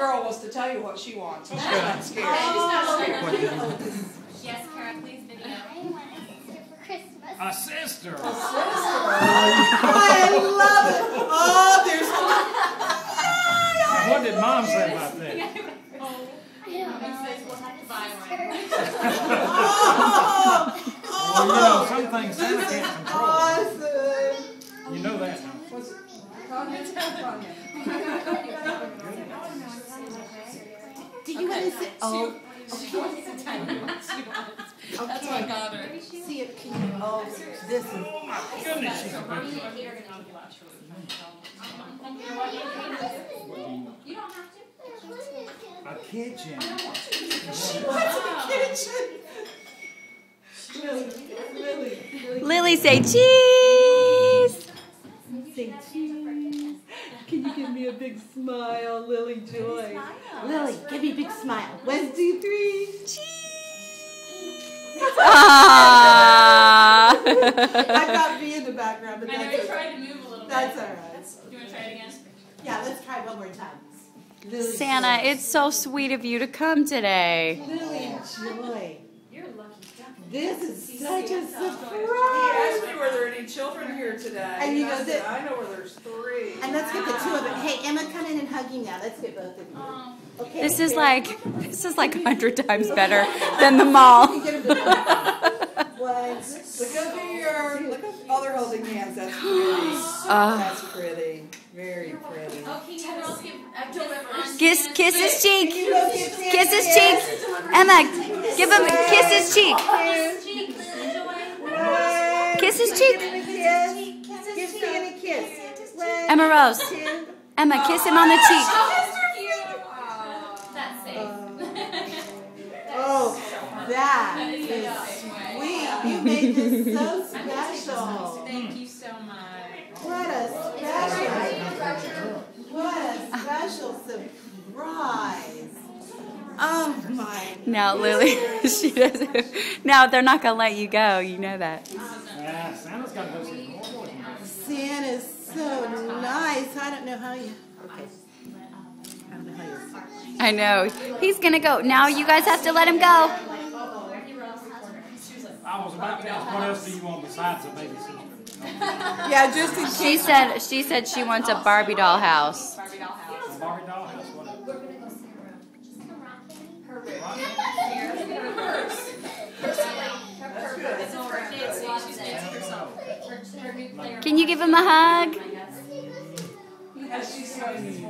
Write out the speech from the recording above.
girl was to tell you what she wants. She's not scared. Yes, Kara, please video. I want a sister for Christmas. A sister. A sister. I love it. Oh, there's. What did Mom say about that? Well, you know, some things Santa can't control. Awesome. You know that, huh? What's it? Tanya. Do you want to sit? Oh. That's what I got her. See it. Can you? Oh, this is. Oh my goodness, she's a big one. You don't have to. A kitchen. What's in the kitchen? Lily. Lily, say cheese. Say cheese. Can you give me a big smile, Lily Joy? Lily, give me a big smile. 1, 2, 3. Ah. I've got me in the background, but I know that's you okay. tried to move a little bit. That's all right. You want to try it again? Yeah, let's try one more time. Lily Santa, Joy. it's so sweet of you to come today. Lily Joy. You're lucky. This is such a He asked surprise. me were there any children here today. And you I go, said, I know where there's 3. And let's get the 2 of them. Hey, Emma, come in and hug you now. Let's get both of you. Okay. This is like 100 times better than the mall. You get them to One. Look over here. Look at oh, they're holding hands. That's pretty. That's pretty. Very pretty. Okay, you girls give a Kiss his cheek. You go give Santa Kiss his a cheek. kiss. Emma, give him kiss his cheek. Kiss his cheek. Give Santa a kiss. 1, Emma Rose. 2. Emma, kiss him on the cheek. That's safe. Oh, that is sweet. You made this so special. Thank you so much. What a special surprise. Oh my. Now, Lily, she doesn't. Now they're not gonna let you go. You know that. Santa's got to go see more. Santa's so nice. I don't know how you. Okay. I don't know how you. I know. He's gonna go. Now you guys have to let him go. I was about to ask, what else do you want besides a baby sister? Yeah, just in case. She said she wants a Barbie doll house. A Barbie doll house, what else? Can you give him a hug? As she's saying,